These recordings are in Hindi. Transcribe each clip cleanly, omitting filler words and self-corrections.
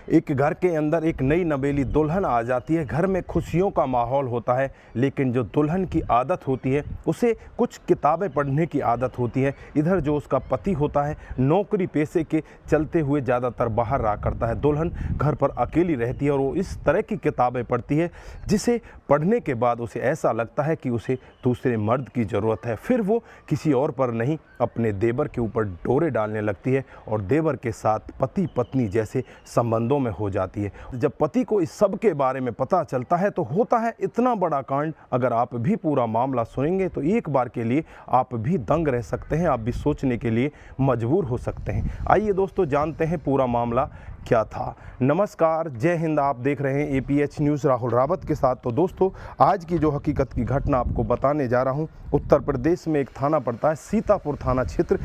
एक घर के अंदर एक नई नवेली दुल्हन आ जाती है। घर में खुशियों का माहौल होता है, लेकिन जो दुल्हन की आदत होती है उसे कुछ किताबें पढ़ने की आदत होती है। इधर जो उसका पति होता है नौकरी पेशे के चलते हुए ज़्यादातर बाहर रहा करता है। दुल्हन घर पर अकेली रहती है और वो इस तरह की किताबें पढ़ती है जिसे पढ़ने के बाद उसे ऐसा लगता है कि उसे दूसरे मर्द की ज़रूरत है। फिर वो किसी और पर नहीं अपने देवर के ऊपर डोरे डालने लगती है और देवर के साथ पति पत्नी जैसे संबंधों में हो जाती है। जब पति को इस सब के बारे में पता चलता है तो होता है इतना बड़ा कांड। अगर आप भी पूरा मामला सुनेंगे तो एक बार के लिए आप भी दंग रह सकते हैं, आप भी सोचने के लिए मजबूर हो सकते हैं। आइए दोस्तों जानते हैं पूरा मामला क्या था। नमस्कार, जय हिंद। आप देख रहे हैं APH न्यूज़ राहुल रावत के साथ। तो दोस्तों आज की जो हकीकत की घटना आपको बताने जा रहा हूं, उत्तर प्रदेश में एक थाना पड़ता है सीतापुर थाना क्षेत्र।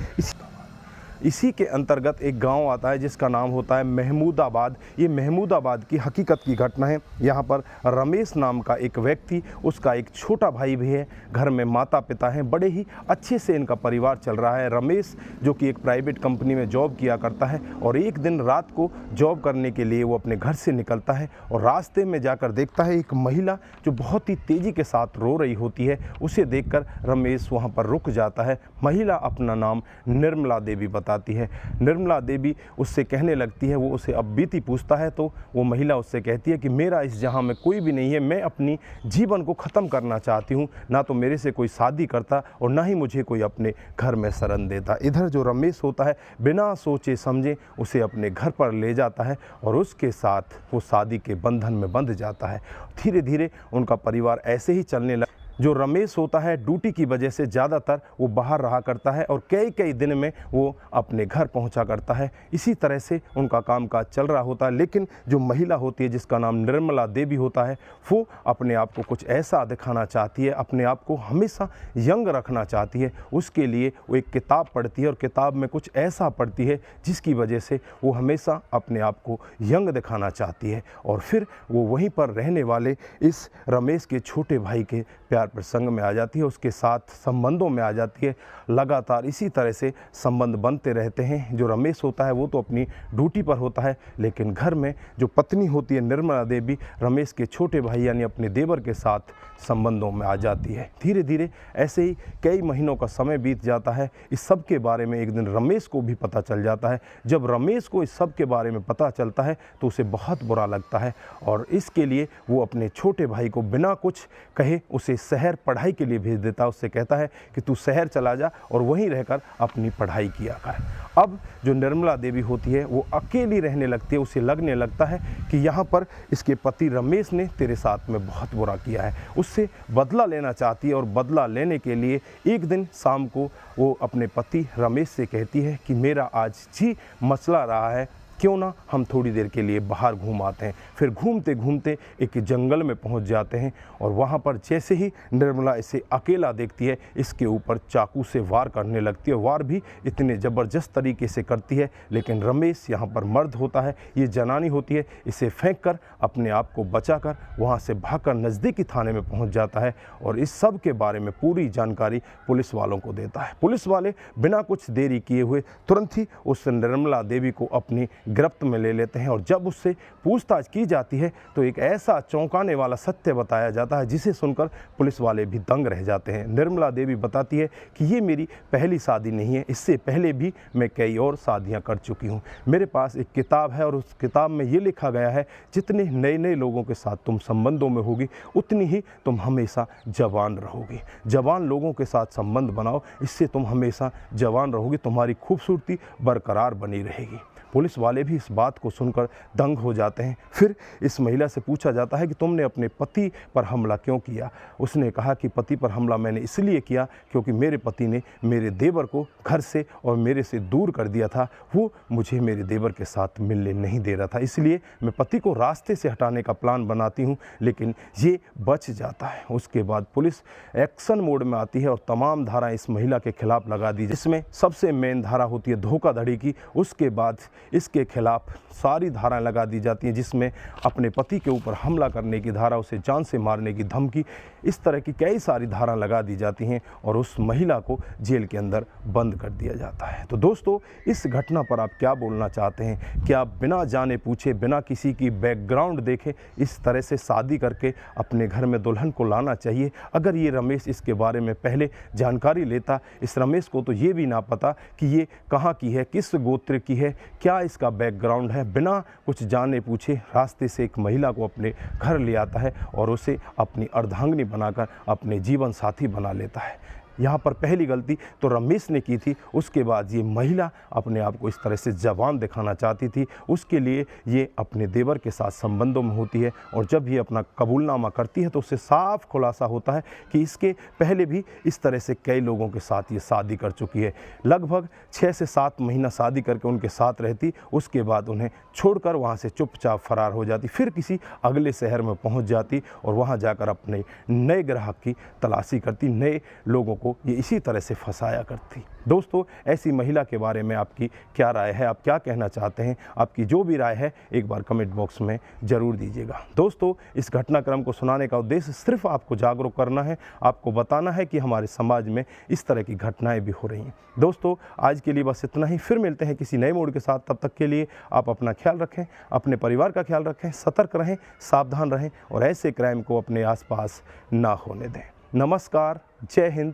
इसी के अंतर्गत एक गांव आता है जिसका नाम होता है महमूदाबाद। ये महमूदाबाद की हकीकत की घटना है। यहाँ पर रमेश नाम का एक व्यक्ति, उसका एक छोटा भाई भी है, घर में माता पिता हैं, बड़े ही अच्छे से इनका परिवार चल रहा है। रमेश जो कि एक प्राइवेट कंपनी में जॉब किया करता है और एक दिन रात को जॉब करने के लिए वो अपने घर से निकलता है और रास्ते में जाकर देखता है एक महिला जो बहुत ही तेज़ी के साथ रो रही होती है। उसे देखकर रमेश वहाँ पर रुक जाता है। महिला अपना नाम निर्मला देवी बताती है। निर्मला देवी उससे कहने लगती है, वो उसे अब बीती पूछता है तो वो महिला उससे कहती है कि मेरा इस जहां में कोई भी नहीं है, मैं अपनी जीवन को ख़त्म करना चाहती हूं। ना तो मेरे से कोई शादी करता और ना ही मुझे कोई अपने घर में शरण देता। इधर जो रमेश होता है बिना सोचे समझे उसे अपने घर पर ले जाता है और उसके साथ वो शादी के बंधन में बंध जाता है। धीरे धीरे उनका परिवार ऐसे ही चलने लगा। जो रमेश होता है ड्यूटी की वजह से ज़्यादातर वो बाहर रहा करता है और कई कई दिन में वो अपने घर पहुंचा करता है। इसी तरह से उनका कामकाज चल रहा होता है। लेकिन जो महिला होती है जिसका नाम निर्मला देवी होता है, वो अपने आप को कुछ ऐसा दिखाना चाहती है, अपने आप को हमेशा यंग रखना चाहती है। उसके लिए वो एक किताब पढ़ती है और किताब में कुछ ऐसा पढ़ती है जिसकी वजह से वो हमेशा अपने आप को यंग दिखाना चाहती है। और फिर वो वहीं पर रहने वाले इस रमेश के छोटे भाई के प्यार प्रसंग में आ जाती है, उसके साथ संबंधों में आ जाती है। लगातार इसी तरह से संबंध बनते रहते हैं। जो रमेश होता है वो तो अपनी ड्यूटी पर होता है, लेकिन घर में जो पत्नी होती है निर्मला देवी, रमेश के छोटे भाई यानी अपने देवर के साथ संबंधों में आ जाती है। धीरे धीरे ऐसे ही कई महीनों का समय बीत जाता है। इस सब के बारे में एक दिन रमेश को भी पता चल जाता है। जब रमेश को इस सब के बारे में पता चलता है तो उसे बहुत बुरा लगता है और इसके लिए वो अपने छोटे भाई को बिना कुछ कहे उसे शहर पढ़ाई के लिए भेज देता है। उससे कहता है कि तू शहर चला जा और वहीं रहकर अपनी पढ़ाई किया कर। अब जो निर्मला देवी होती है वो अकेली रहने लगती है। उसे लगने लगता है कि यहाँ पर इसके पति रमेश ने तेरे साथ में बहुत बुरा किया है। उससे बदला लेना चाहती है और बदला लेने के लिए एक दिन शाम को वो अपने पति रमेश से कहती है कि मेरा आज जी मसला रहा है, क्यों ना हम थोड़ी देर के लिए बाहर घूम आते हैं। फिर घूमते घूमते एक जंगल में पहुंच जाते हैं और वहां पर जैसे ही निर्मला इसे अकेला देखती है इसके ऊपर चाकू से वार करने लगती है। वार भी इतने ज़बरदस्त तरीके से करती है, लेकिन रमेश यहाँ पर मर्द होता है, ये जनानी होती है। इसे फेंक कर अपने आप को बचाकर वहाँ से भागकर नज़दीकी थाने में पहुँच जाता है और इस सब के बारे में पूरी जानकारी पुलिस वालों को देता है। पुलिस वाले बिना कुछ देरी किए हुए तुरंत ही उस निर्मला देवी को अपनी गिरफ्त में ले लेते हैं और जब उससे पूछताछ की जाती है तो एक ऐसा चौंकाने वाला सत्य बताया जाता है जिसे सुनकर पुलिस वाले भी दंग रह जाते हैं। निर्मला देवी बताती है कि ये मेरी पहली शादी नहीं है, इससे पहले भी मैं कई और शादियां कर चुकी हूँ। मेरे पास एक किताब है और उस किताब में ये लिखा गया है जितने नए नए लोगों के साथ तुम संबंधों में होगी उतनी ही तुम हमेशा जवान रहोगी। जवान लोगों के साथ संबंध बनाओ, इससे तुम हमेशा जवान रहोगी, तुम्हारी खूबसूरती बरकरार बनी रहेगी। पुलिस वाले भी इस बात को सुनकर दंग हो जाते हैं। फिर इस महिला से पूछा जाता है कि तुमने अपने पति पर हमला क्यों किया। उसने कहा कि पति पर हमला मैंने इसलिए किया क्योंकि मेरे पति ने मेरे देवर को घर से और मेरे से दूर कर दिया था। वो मुझे मेरे देवर के साथ मिलने नहीं दे रहा था, इसलिए मैं पति को रास्ते से हटाने का प्लान बनाती हूँ, लेकिन ये बच जाता है। उसके बाद पुलिस एक्शन मोड में आती है और तमाम धाराएँ इस महिला के खिलाफ लगा दी, जिसमें सबसे मेन धारा होती है धोखाधड़ी की। उसके बाद इसके खिलाफ सारी धाराएं लगा दी जाती हैं, जिसमें अपने पति के ऊपर हमला करने की धारा, उसे जान से मारने की धमकी, इस तरह की कई सारी धारा लगा दी जाती हैं और उस महिला को जेल के अंदर बंद कर दिया जाता है। तो दोस्तों, इस घटना पर आप क्या बोलना चाहते हैं? क्या बिना जाने पूछे, बिना किसी की बैकग्राउंड देखे इस तरह से शादी करके अपने घर में दुल्हन को लाना चाहिए? अगर ये रमेश इसके बारे में पहले जानकारी लेता, इस रमेश को तो ये भी ना पता कि ये कहाँ की है, किस गोत्र की है, क्या इसका बैकग्राउंड है, बिना कुछ जाने पूछे रास्ते से एक महिला को अपने घर ले आता है और उसे अपनी अर्धांगिनी बनाकर अपने जीवन साथी बना लेता है। यहाँ पर पहली गलती तो रमेश ने की थी, उसके बाद ये महिला अपने आप को इस तरह से जवान दिखाना चाहती थी, उसके लिए ये अपने देवर के साथ संबंधों में होती है और जब ये अपना कबूलनामा करती है तो उससे साफ खुलासा होता है कि इसके पहले भी इस तरह से कई लोगों के साथ ये शादी कर चुकी है। लगभग 6 से 7 महीना शादी करके उनके साथ रहती, उसके बाद उन्हें छोड़कर वहाँ से चुपचाप फरार हो जाती, फिर किसी अगले शहर में पहुँच जाती और वहाँ जाकर अपने नए ग्राहक की तलाशी करती, नए लोगों को ये इसी तरह से फंसाया करती। दोस्तों, ऐसी महिला के बारे में आपकी क्या राय है? आप क्या कहना चाहते हैं? आपकी जो भी राय है एक बार कमेंट बॉक्स में ज़रूर दीजिएगा। दोस्तों, इस घटनाक्रम को सुनाने का उद्देश्य सिर्फ आपको जागरूक करना है, आपको बताना है कि हमारे समाज में इस तरह की घटनाएं भी हो रही हैं। दोस्तों, आज के लिए बस इतना ही, फिर मिलते हैं किसी नए मोड़ के साथ। तब तक के लिए आप अपना ख्याल रखें, अपने परिवार का ख्याल रखें, सतर्क रहें, सावधान रहें और ऐसे क्राइम को अपने आसपास ना होने दें। नमस्कार, जय हिंद,